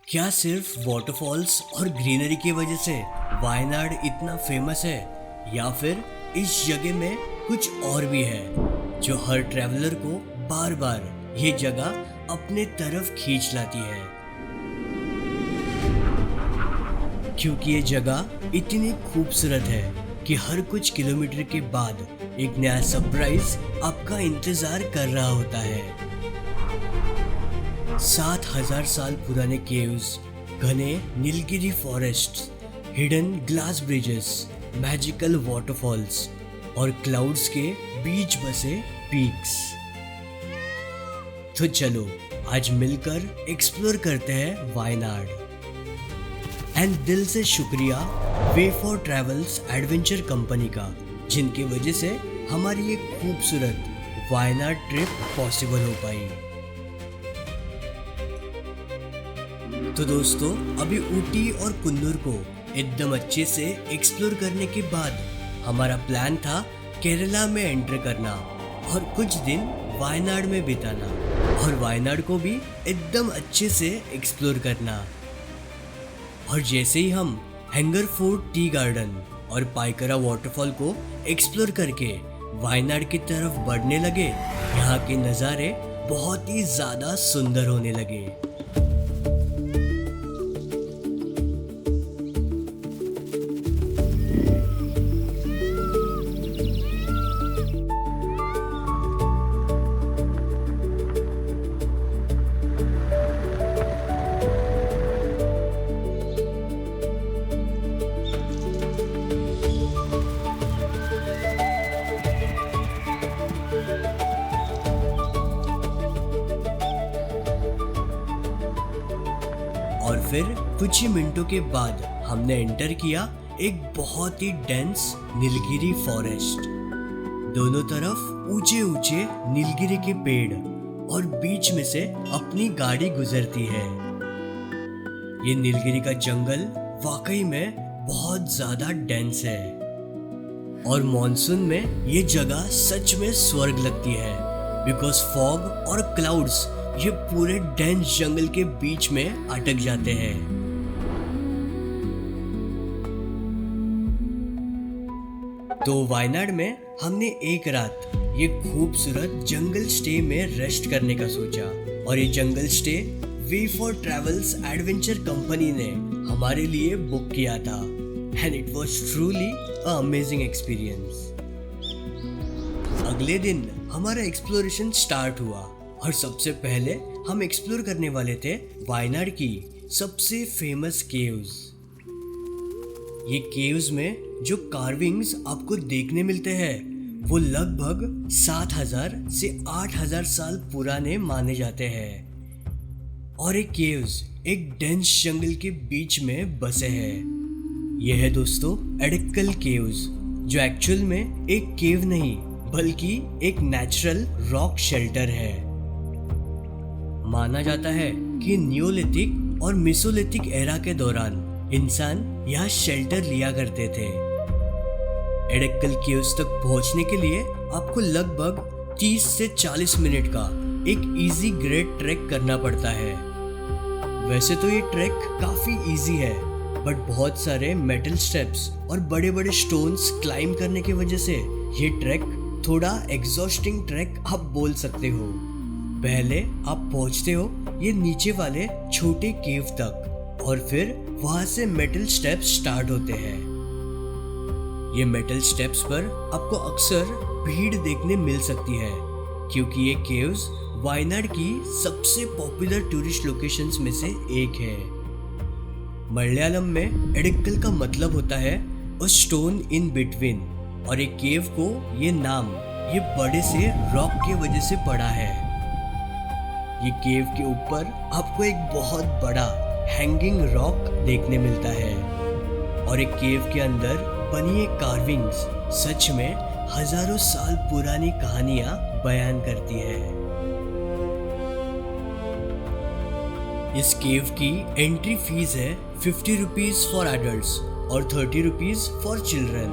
क्या सिर्फ वाटरफॉल्स और ग्रीनरी की वजह से वायनाड इतना फेमस है, या फिर इस जगह में कुछ और भी है जो हर ट्रैवलर को बार बार ये जगह अपने तरफ खींच लाती है? क्योंकि ये जगह इतनी खूबसूरत है कि हर कुछ किलोमीटर के बाद एक नया सरप्राइज आपका इंतजार कर रहा होता है। 7,000 साल पुराने केव्स, घने Nilgiri forests, hidden glass bridges, magical waterfalls और क्लाउड्स के बीच बसे पीक्स। तो चलो आज मिलकर एक्सप्लोर करते हैं वायनाड। एंड दिल से शुक्रिया वे फॉर ट्रैवल्स एडवेंचर कंपनी का, जिनकी वजह से हमारी एक खूबसूरत वायनाड ट्रिप पॉसिबल हो पाई। तो दोस्तों, अभी ऊटी और कुन्नूर को एकदम अच्छे से एक्सप्लोर करने के बाद हमारा प्लान था केरला में एंटर करना और कुछ दिन वायनाड में बिताना और वायनाड को भी एकदम अच्छे से एक्सप्लोर करना। और जैसे ही हम हैंगर फोर्ट टी गार्डन और पाइकरा वाटरफॉल को एक्सप्लोर करके वायनाड की तरफ बढ़ने लगे, यहाँ के नज़ारे बहुत ही ज़्यादा सुंदर होने लगे। और फिर कुछ ही मिनटों के बाद हमने एंटर किया एक बहुत ही डेंस नीलगिरी फॉरेस्ट। दोनों तरफ ऊंचे ऊंचे नीलगिरी के पेड़ और बीच में से अपनी गाड़ी गुजरती है। ये नीलगिरी का जंगल वाकई में बहुत ज्यादा डेंस है और मॉनसून में ये जगह सच में स्वर्ग लगती है, बिकॉज फॉग और क्लाउड्स ये पूरे डेंस जंगल के बीच में अटक जाते हैं। तो वायनाड में हमने एक रात ये खूबसूरत जंगल स्टे में रेस्ट करने का सोचा, और ये Jungle Stay Way for Travels Adventure Company ने हमारे लिए बुक किया था। And it was truly a amazing experience. अगले दिन हमारा एक्सप्लोरेशन स्टार्ट हुआ और सबसे पहले हम एक्सप्लोर करने वाले थे वायनाड की सबसे फेमस केव्स। ये केव्स में जो कार्विंग्स आपको देखने मिलते हैं वो लगभग 7,000 से 8,000 साल पुराने माने जाते हैं, और ये केव्स एक डेंस जंगल के बीच में बसे हैं। यह है दोस्तों एडिकल केव्स, जो एक्चुअल में एक केव नहीं बल्कि एक नेचुरल रॉक शेल्टर है। माना जाता है कि नियोलिथिक और मेसोलिथिक एरा के दौरान इंसान यहाँ शेल्टर लिया करते थे। एडिकल केव्स तक पहुँचने के लिए आपको लगभग 30 से 40 मिनट का एक इजी ग्रेड ट्रैक करना पड़ता है। वैसे तो ये ट्रैक काफी इजी है, बट बहुत सारे मेटल स्टेप्स और बड़े बड़े स्टोन्स क्लाइम करने की वजह से ये ट्रैक थोड़ा एग्जॉस्टिंग ट्रैक आप बोल सकते हो। पहले आप पहुंचते हो ये नीचे वाले छोटे केव तक, और फिर वहां से मेटल स्टेप्स स्टार्ट होते हैं। ये मेटल स्टेप्स पर आपको अक्सर भीड़ देखने मिल सकती है, क्योंकि ये केव्स वायनाड की सबसे पॉपुलर टूरिस्ट लोकेशंस में से एक है। मलयालम में एडिकल का मतलब होता है अ स्टोन इन बिटवीन, और एक केव को ये नाम ये बड़े से रॉक की वजह से पड़ा है। ये केव के ऊपर आपको एक बहुत बड़ा हैंगिंग रॉक देखने मिलता है, और एक केव के अंदर बनी एक कार्विंग्स सच में हजारों साल पुरानी कहानियां बयान करती है। इस केव की एंट्री फीस है 50 रुपीज फॉर एडल्ट्स और 30 रुपीज फॉर चिल्ड्रन,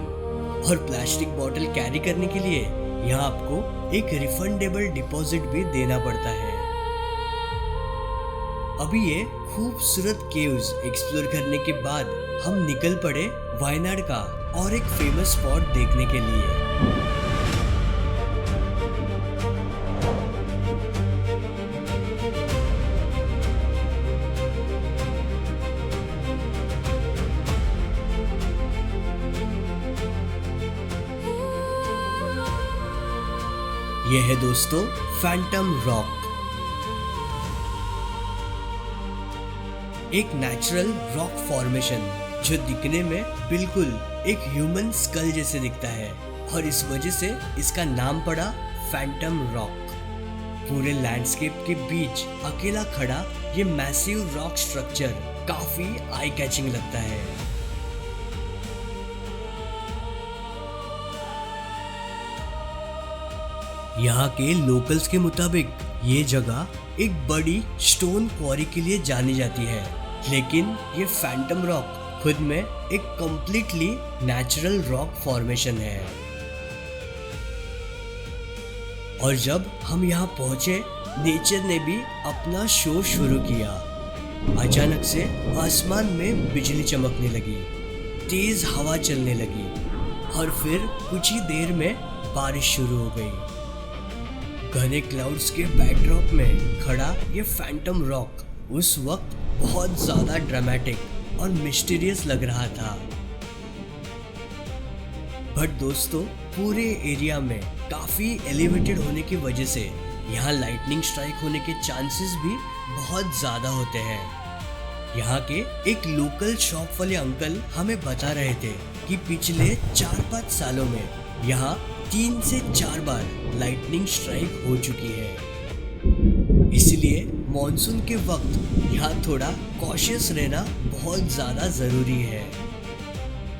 और प्लास्टिक बॉटल कैरी करने के लिए यहाँ आपको एक रिफंडेबल डिपॉजिट भी देना पड़ता है। अभी ये खूबसूरत केव्स एक्सप्लोर करने के बाद हम निकल पड़े वायनाड का और एक फेमस स्पॉट देखने के लिए। यह है दोस्तों फैंटम रॉक, एक नेचुरल रॉक फॉर्मेशन जो दिखने में बिल्कुल एक ह्यूमन स्कल जैसे दिखता है और इस वजह से इसका नाम पड़ा फैंटम रॉक। पूरे लैंडस्केप के बीच अकेला खड़ा ये मैसिव रॉक स्ट्रक्चर काफी आई कैचिंग लगता है। यहाँ के लोकल्स के मुताबिक ये जगह एक बड़ी स्टोन क्वारी के लिए जानी जाती है, लेकिन ये फैंटम रॉक खुद में एक कंप्लीटली नेचुरल रॉक फॉर्मेशन है। और जब हम यहाँ पहुंचे, नेचर ने भी अपना शो शुरू किया। अचानक से आसमान में बिजली चमकने लगी, तेज हवा चलने लगी और फिर कुछ ही देर में बारिश शुरू हो गई। घने क्लाउड्स के बैकड्रॉप में खड़ा ये फैंटम रॉक उस वक्त बहुत ज्यादा ड्रामेटिक और मिस्टीरियस लग रहा था। बट दोस्तों, पूरे एरिया में काफी एलिवेटेड होने की वजह से यहाँ लाइटनिंग स्ट्राइक होने के चांसेस भी बहुत ज्यादा होते हैं। यहाँ के एक लोकल शॉप वाले अंकल हमें बता रहे थे कि पिछले 4-5 सालों में यहाँ 3 से 4 बार लाइटनिंग स्ट्राइक हो चुकी है। इसलिए मॉनसून के वक्त यहाँ थोड़ा कॉशियस रहना बहुत ज़्यादा ज़रूरी है।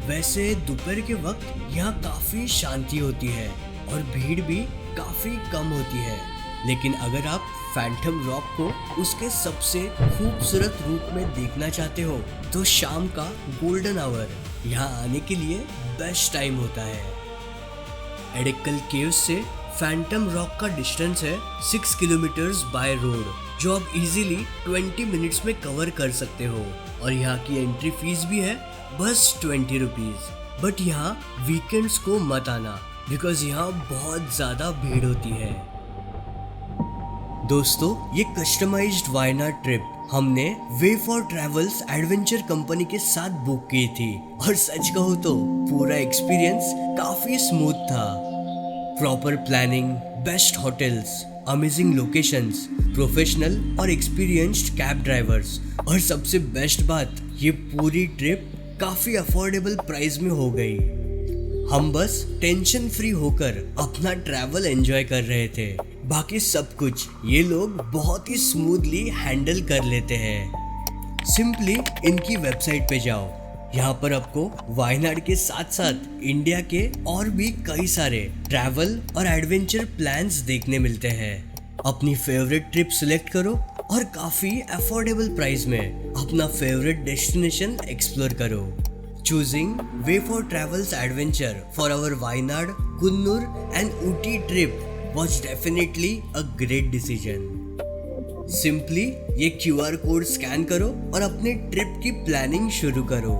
वैसे दोपहर के वक्त यहाँ काफ़ी शांति होती है और भीड़ भी काफ़ी कम होती है, लेकिन अगर आप फैंटम रॉक को उसके सबसे खूबसूरत रूप में देखना चाहते हो तो शाम का गोल्डन आवर यहाँ आने के लिए बेस्ट टाइम होता है। एडिकल केव्स से फैंटम रॉक का डिस्टेंस है 6 किलोमीटर्स बाय रोड, जो आप इजीली 20 मिनट्स में कवर कर सकते हो। और यहाँ की एंट्री फीस भी है बस 20 रुपीज। बट यहाँ वीकेंड्स को मत आना, बिकॉज यहाँ बहुत ज़्यादा भीड़ होती है। दोस्तों, ये कस्टमाइज्ड वायनाड ट्रिप हमने वे फॉर ट्रैवल्स एडवेंचर कंपनी के साथ बुक की थी और सच कहूँ तो पूरा एक्सपीरियंस काफी स्मूथ था। Proper planning, best hotels, amazing locations, professional और एक्सपीरियंस्ड कैब ड्राइवर्स और सबसे बेस्ट बात, ये पूरी ट्रिप काफी अफोर्डेबल प्राइस में हो गई। हम बस टेंशन फ्री होकर अपना ट्रैवल एंजॉय कर रहे थे। बाकी सब कुछ ये लोग बहुत ही स्मूथली हैंडल कर लेते हैं। सिंपली इनकी वेबसाइट पे जाओ, यहाँ पर आपको वायनाड के साथ साथ इंडिया के और भी कई सारे ट्रैवल और एडवेंचर प्लान्स देखने मिलते हैं। अपनी फेवरेट ट्रिप सिलेक्ट करो और काफी अफोर्डेबल प्राइस में अपना फेवरेट डेस्टिनेशन एक्सप्लोर करो। Choosing Way for Travels Adventure for our Wayanad, Kunnur and Ooty trip was definitely a great decision. Simply ये QR कोड स्कैन करो और अपने ट्रिप की प्लानिंग शुरू करो।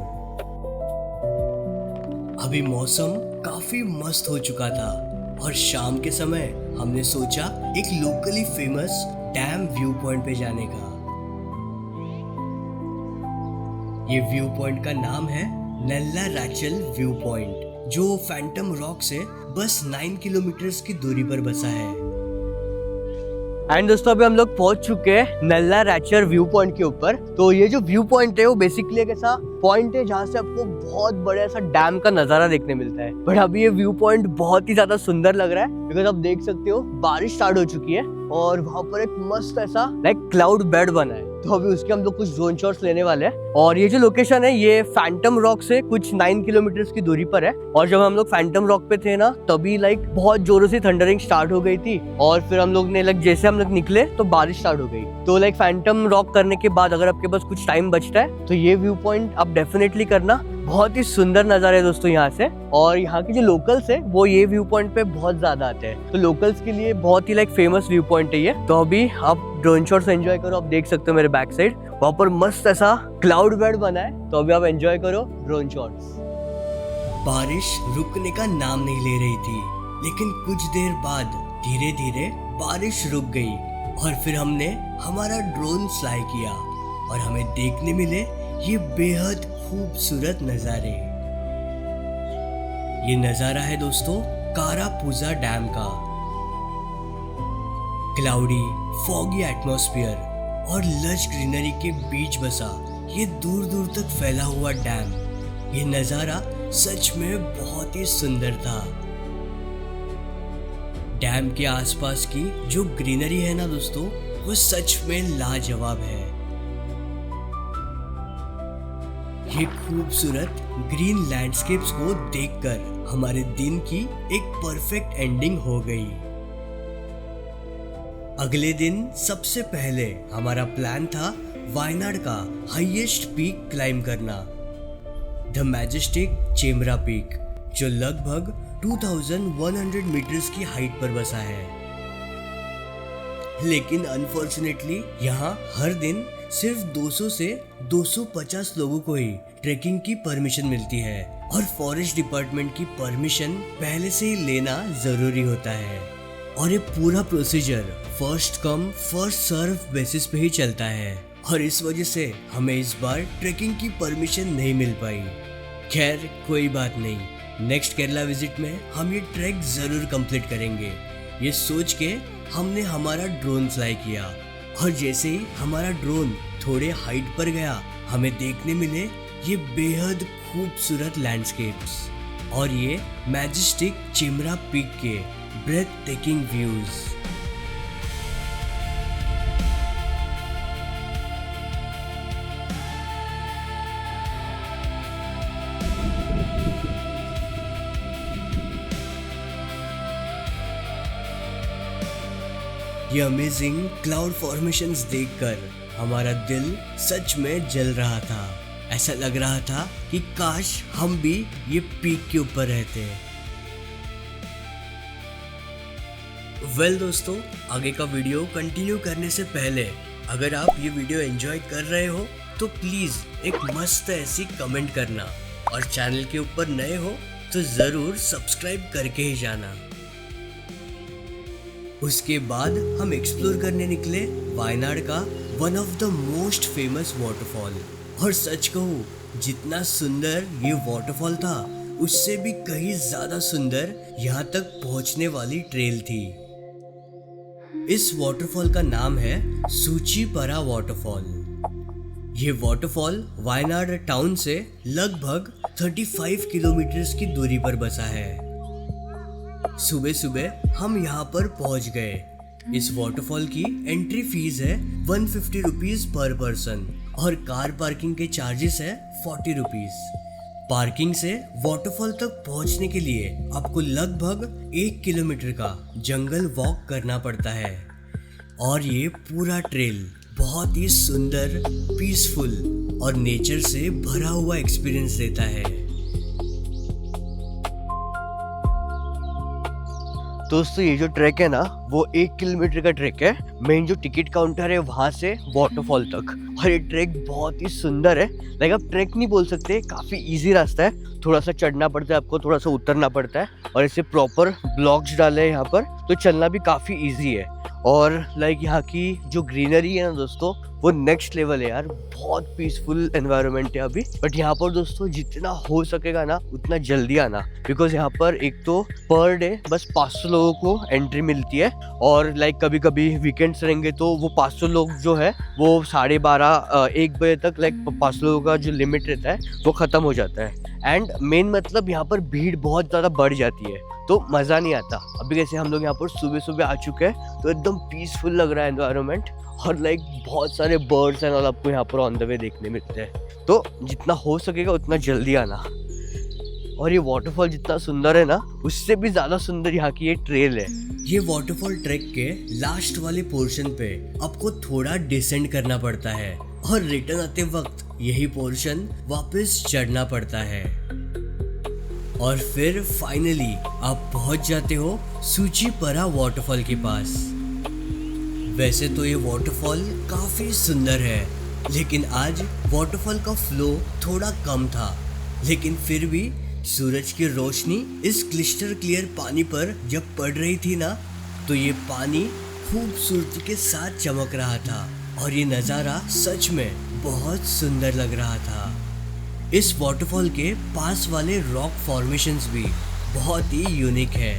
अभी मौसम काफी मस्त हो चुका था और शाम के समय हमने सोचा एक locally famous dam view point पे जाने का। ये व्यू पॉइंट का नाम है नल्ला रैचल व्यू पॉइंट, जो फैंटम रॉक से बस 9 किलोमीटर की दूरी पर बसा है। एंड दोस्तों, अभी हम लोग पहुंच चुके हैं नल्ला रैचल व्यू पॉइंट के ऊपर। तो ये जो व्यू पॉइंट है वो बेसिकली एक ऐसा पॉइंट है जहाँ से आपको बहुत बड़ा ऐसा डैम का नजारा देखने मिलता है। बट अभी ये व्यू पॉइंट बहुत ही ज्यादा सुंदर लग रहा है, बिकॉज आप देख सकते हो बारिश स्टार्ट हो चुकी है और वहाँ पर एक मस्त ऐसा लाइक क्लाउड बेड बना है। तो अभी उसके हम लोग कुछ ड्रोन शॉट्स लेने वाले हैं। और ये जो लोकेशन है ये फैंटम रॉक से कुछ 9 किलोमीटर की दूरी पर है। और जब हम लोग फैंटम रॉक पे थे ना, तभी लाइक बहुत जोरों से थंडरिंग स्टार्ट हो गई थी और फिर हम लोग ने जैसे हम लोग निकले तो बारिश स्टार्ट हो गई। तो लाइक फैंटम रॉक करने के बाद अगर आपके पास कुछ टाइम बचता है तो ये व्यू पॉइंट आप डेफिनेटली करना। बहुत ही सुंदर नज़ारा है दोस्तों यहाँ से। और यहाँ के जो लोकल्स है वो ये व्यू पॉइंट पे बहुत ज्यादा आते हैं, तो लोकल्स के लिए बहुत ही फेमस व्यू पॉइंट है ये। तो अभी आप ड्रोन शॉट्स एंजॉय करो। आप देख सकते हो मेरे बैक साइड वहाँ पर मस्त ऐसा क्लाउड बेड बना है, तो अभी आप एंजॉय करो ड्रोन शॉट्स। बारिश रुकने का नाम नहीं ले रही थी, लेकिन कुछ देर बाद धीरे धीरे बारिश रुक गई और फिर हमने हमारा ड्रोन फ्लाई किया और हमें देखने मिले ये बेहद खूबसूरत नज़ारे। ये नज़ारा है दोस्तों कारापूजा डैम का। क्लाउडी फॉगी एटमॉस्फेयर और लश ग्रीनरी के बीच बसा ये दूर दूर तक फैला हुआ डैम, ये नज़ारा सच में बहुत ही सुंदर था। डैम के आसपास की जो ग्रीनरी है ना दोस्तों, वो सच में लाजवाब है। ये खूबसूरत ग्रीन लैंडस्केप्स को देखकर हमारे दिन की एक परफेक्ट एंडिंग हो गई। अगले दिन सबसे पहले हमारा प्लान था वायनाड का हाईएस्ट पीक क्लाइंब करना, द मैजेस्टिक चेम्बरा पीक, जो लगभग 2100 मीटर्स की हाइट पर बसा है। लेकिन अनफॉर्चुनेटली यहाँ हर दिन सिर्फ 200 से 250 लोगों को ही ट्रैकिंग की परमिशन मिलती है और फॉरेस्ट डिपार्टमेंट की परमिशन पहले से ही लेना जरूरी होता है। और ये पूरा procedure first come first serve basis पे ही चलता है और इस वजह से हमें इस बार ट्रैकिंग की परमिशन नहीं मिल पाई। खैर कोई बात नहीं, नेक्स्ट केरला विजिट में हम ये ट्रैक जरूर कंप्लीट करेंगे। ये सोच के हमने हमारा ड्रोन फ्लाई किया और जैसे ही हमारा ड्रोन थोड़े हाइट पर गया, हमें देखने मिले ये बेहद खूबसूरत लैंडस्केप्स और ये मैजेस्टिक चेम्बरा पीक के ब्रेथ टेकिंग व्यूज। ये अमेजिंग क्लाउड फॉर्मेशंस देखकर हमारा दिल सच में जल रहा था। ऐसा लग रहा था कि काश हम भी ये पीक के ऊपर रहते। वेल दोस्तों, आगे का वीडियो कंटिन्यू करने से पहले अगर आप ये वीडियो एंजॉय कर रहे हो तो प्लीज एक मस्त ऐसी कमेंट करना और चैनल के ऊपर नए हो तो जरूर सब्सक्राइब करके ही जाना। उसके बाद हम एक्सप्लोर करने निकले वायनाड का one of the most famous waterfall. और सच कहूँ, जितना सुंदर ये वाटरफॉल था उससे भी कहीं ज्यादा सुंदर यहाँ तक पहुँचने वाली ट्रेल थी। इस वाटरफॉल का नाम है सूचीपरा वाटरफॉल। ये वाटरफॉल वायनाड टाउन से लगभग 35 किलोमीटर की दूरी पर बसा है। सुबह सुबह हम यहाँ पर पहुँच गए। इस वाटरफॉल की एंट्री फीस है 150 रुपीज पर पर्सन और कार पार्किंग के चार्जेस है 40 रुपीज। पार्किंग से वाटरफॉल तक पहुँचने के लिए आपको लगभग 1 किलोमीटर का जंगल वॉक करना पड़ता है और ये पूरा ट्रेल बहुत ही सुंदर, पीसफुल और नेचर से भरा हुआ एक्सपीरियंस देता है। दोस्तों, ये जो ट्रैक है ना वो 1 किलोमीटर का ट्रैक है। मेन जो टिकट काउंटर है वहाँ से वाटरफॉल तक, और ये ट्रैक बहुत ही सुंदर है। लाइक आप ट्रैक नहीं बोल सकते, काफ़ी इजी रास्ता है। थोड़ा सा चढ़ना पड़ता है आपको, थोड़ा सा उतरना पड़ता है और इसे प्रॉपर ब्लॉक्स डाले हैं यहाँ पर, तो चलना भी काफ़ी ईजी है। और लाइक यहाँ की जो ग्रीनरी है ना दोस्तों, वो नेक्स्ट लेवल है यार। बहुत पीसफुल एनवायरनमेंट है अभी। बट यहाँ पर दोस्तों जितना हो सकेगा ना उतना जल्दी आना, बिकॉज यहाँ पर एक तो पर डे बस 500 लोगों को एंट्री मिलती है और लाइक कभी कभी वीकेंड्स रहेंगे तो वो 500 लोग जो है वो 12:30 1 बजे तक लाइक 500 लोगों का जो लिमिट रहता है वो ख़त्म हो जाता है। एंड मेन मतलब यहाँ पर भीड़ बहुत ज़्यादा बढ़ जाती है तो मज़ा नहीं आता। अभी कैसे हम लोग यहाँ पर सुबह सुबह आ चुके हैं तो एकदम पीसफुल लग रहा है एनवायरनमेंट, और लाइक बहुत सारे बर्ड्स एंड ऑल आपको यहाँ पर ऑन द वे देखने मिलते हैं। तो जितना हो सकेगा उतना जल्दी आना। और ये वाटरफॉल जितना सुंदर है ना, उससे भी ज़्यादा सुंदर यहाँ की ये ट्रेल है। ये वाटरफॉल ट्रैक के लास्ट वाले पोर्शन पे आपको थोड़ा डिसेंड करना पड़ता है और रिटर्न आते वक्त यही पोर्शन वापस चढ़ना पड़ता है। और फिर फाइनली आप पहुंच जाते हो सूचीपरा वाटरफॉल के पास। वैसे तो ये वाटरफॉल काफी सुंदर है, लेकिन आज वाटरफॉल का फ्लो थोड़ा कम था, लेकिन फिर भी सूरज की रोशनी इस क्लिस्टर क्लियर पानी पर जब पड़ रही थी ना, तो ये पानी खूबसूरती के साथ चमक रहा था और ये नज़ारा सच में बहुत सुंदर लग रहा था। इस वाटरफॉल के पास वाले रॉक फॉर्मेशंस भी बहुत ही यूनिक है।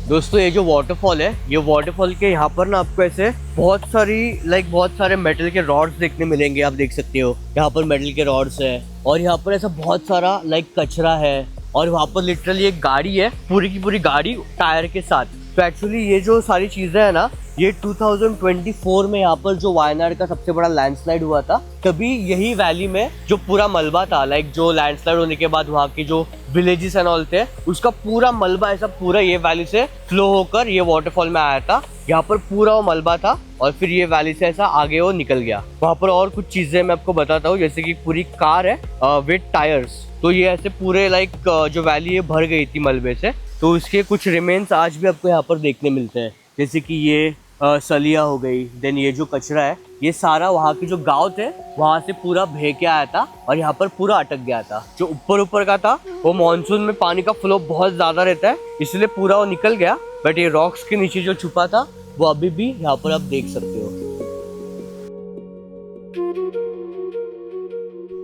दोस्तों ये जो वाटरफॉल है, ये वाटरफॉल के यहाँ पर ना आपको ऐसे बहुत सारे मेटल के रॉड्स देखने मिलेंगे। आप देख सकते हो यहाँ पर मेटल के रॉड्स है और यहाँ पर ऐसा बहुत सारा कचरा है और वहाँ पर लिटरली एक गाड़ी है, पूरी की पूरी गाड़ी टायर के साथ। तो एक्चुअली ये जो सारी चीज़ें हैं ना, ये 2024 में यहाँ पर जो वायनाड का सबसे बड़ा लैंडस्लाइड हुआ था, तभी यही वैली में जो पूरा मलबा था, जो लैंडस्लाइड होने के बाद वहाँ के जो विलेजेस एंड ऑल थे, उसका पूरा मलबा ऐसा पूरा ये वैली से फ्लो होकर ये वाटरफॉल में आया था। यहाँ पर पूरा वो मलबा था और फिर ये वैली से ऐसा आगे वो निकल गया। वहाँ पर और कुछ चीज़ें मैं आपको बताता हूँ, जैसे कि पूरी कार है विद टायर्स। तो ये ऐसे पूरे जो वैली है भर गई थी मलबे से, तो उसके कुछ रिमेन्स आज भी आपको यहाँ पर देखने मिलते हैं। जैसे कि ये सलिया हो गई, देन ये जो कचरा है, ये सारा वहाँ के जो गांव थे वहाँ से पूरा बह के आया था और यहाँ पर पूरा अटक गया था। जो ऊपर का था वो मानसून में पानी का फ्लो बहुत ज़्यादा रहता है, इसलिए पूरा वो निकल गया। बट ये रॉक्स के नीचे जो छुपा था वो अभी भी यहाँ पर आप देख सकते हो।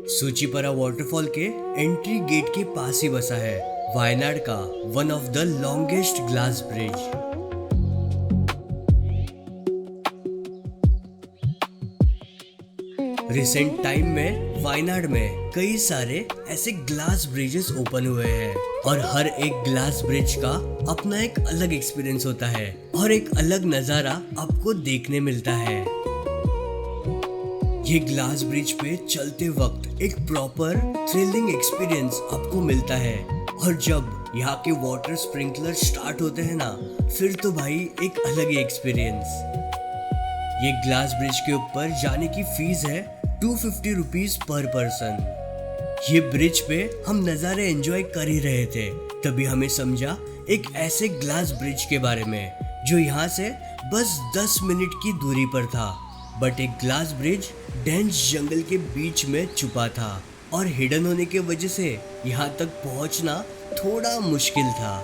सूचीपरा वाटरफॉल के एंट्री गेट के पास ही बसा है वायनाड का one of the longest glass bridge. Recent time में वायनाड में कई सारे ऐसे ग्लास ब्रिजेस ओपन हुए हैं और हर एक ग्लास ब्रिज का अपना एक अलग एक्सपीरियंस होता है और एक अलग नज़ारा आपको देखने मिलता है। ये ग्लास ब्रिज पे चलते वक्त एक प्रॉपर थ्रिलिंग एक्सपीरियंस आपको मिलता है और जब यहाँ के वाटर स्प्रिंकलर स्टार्ट होते हैं ना, फिर तो भाई एक अलग ही एक्सपीरियंस। ये ग्लास ब्रिज के ऊपर जाने की फीस है 250 रुपीज पर पर्सन। ये ब्रिज पे हम नज़ारे एंजॉय कर ही रहे थे, तभी हमें समझा एक ऐसे ग्लास ब्रिज के बारे में जो यहाँ से बस 10 मिनट की दूरी पर था, बट एक ग्लास ब्रिज डेंस जंगल के बीच में छुपा था और हिडन होने की वजह से यहाँ तक पहुँचना थोड़ा मुश्किल था।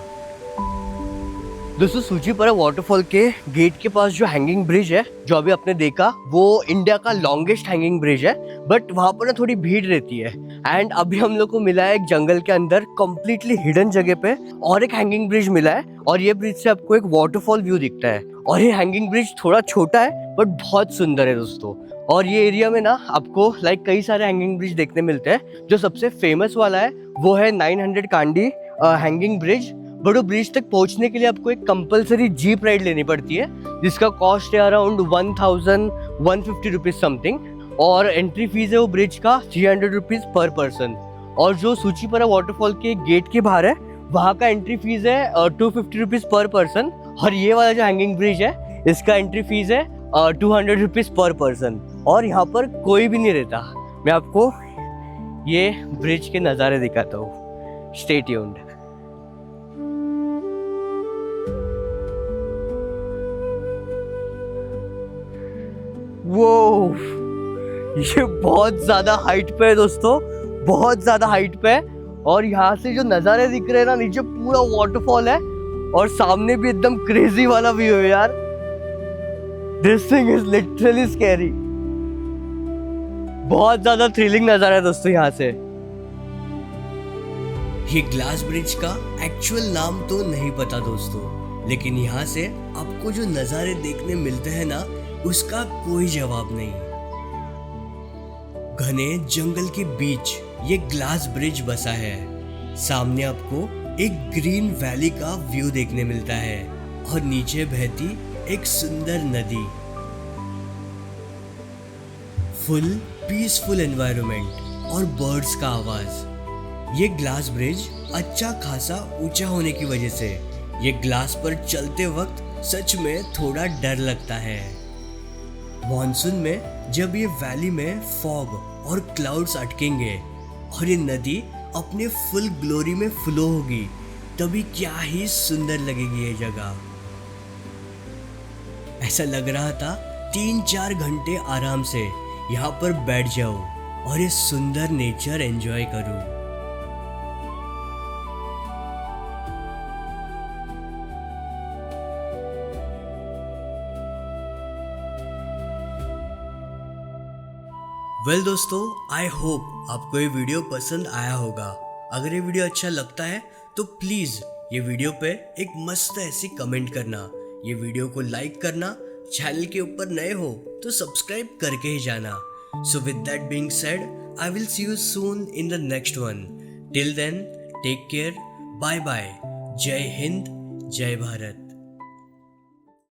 दोस्तों सूचीपरा वाटरफॉल के गेट के पास जो हैंगिंग ब्रिज है, जो अभी आपने देखा, वो इंडिया का लॉन्गेस्ट हैंगिंग ब्रिज है। बट वहाँ पर ना थोड़ी भीड़ रहती है एंड अभी हम लोग को मिला है एक जंगल के अंदर कम्प्लीटली हिडन जगह पे और एक हैंगिंग ब्रिज मिला है और ये ब्रिज से आपको एक वाटरफॉल व्यू दिखता है। और ये हैंगिंग ब्रिज थोड़ा छोटा है बट बहुत सुंदर है दोस्तों। और ये एरिया में ना आपको कई सारे हैंगिंग ब्रिज देखने मिलते हैं। जो सबसे फेमस वाला है वो है 900 कांडी हैंगिंग ब्रिज। बट वो ब्रिज तक पहुंचने के लिए आपको एक कंपलसरी जीप राइड लेनी पड़ती है, जिसका कॉस्ट है अराउंड 1150 रुपीज समथिंग। और एंट्री फीस है वो ब्रिज का 300 रुपीज पर पर्सन। और जो सूचीपरा वाटरफॉल के गेट के बाहर है, वहाँ का एंट्री फीस है 250 रुपीज पर पर्सन। और ये वाला जो हैंगिंग ब्रिज है, इसका एंट्री फीस है 200 रुपीज पर पर्सन। और यहाँ पर कोई भी नहीं रहता। मैं आपको ये ब्रिज के नज़ारे दिखाता हूँ, स्टे ट्यून्ड। वो ये बहुत ज्यादा हाइट पे है दोस्तों, बहुत ज्यादा हाइट पे है। और यहाँ से जो नज़ारे दिख रहे हैं ना, नीचे पूरा वाटरफॉल है और सामने भी एकदम क्रेजी वाला व्यू है यार। This thing is literally scary. बहुत ज्यादा थ्रिलिंग नज़ारा है दोस्तों यहाँ से। ये ग्लास ब्रिज का एक्चुअल नाम तो नहीं पता दोस्तों, लेकिन यहाँ से आपको जो नज़ारे देखने मिलते हैं ना, उसका कोई जवाब नहीं। घने जंगल के बीच ये ग्लास ब्रिज बसा है। सामने आपको एक ग्रीन वैली का व्यू देखने मिलता है और नीचे बहती एक सुंदर नदी। फुल पीसफुल एनवायरनमेंट और बर्ड्स का आवाज। ये ग्लास ब्रिज अच्छा खासा ऊंचा होने की वजह से ये ग्लास पर चलते वक्त सच में थोड़ा डर लगता है। मॉनसून में जब ये वैली में फॉग और क्लाउड्स अटकेंगे और ये नदी अपने फुल ग्लोरी में फ्लो होगी, तभी क्या ही सुंदर लगेगी ये जगह। ऐसा लग रहा था 3-4 घंटे आराम से यहाँ पर बैठ जाऊं और ये सुंदर नेचर एंजॉय करूं। वेल दोस्तों, आई होप आपको ये वीडियो पसंद आया होगा। अगर ये वीडियो अच्छा लगता है तो प्लीज़ ये वीडियो पे एक मस्त ऐसी कमेंट करना, ये वीडियो को लाइक करना, चैनल के ऊपर नए हो तो सब्सक्राइब करके ही जाना। So with that being said, I will see you soon in the next one. Till then, take care, bye bye, जय हिंद, जय भारत।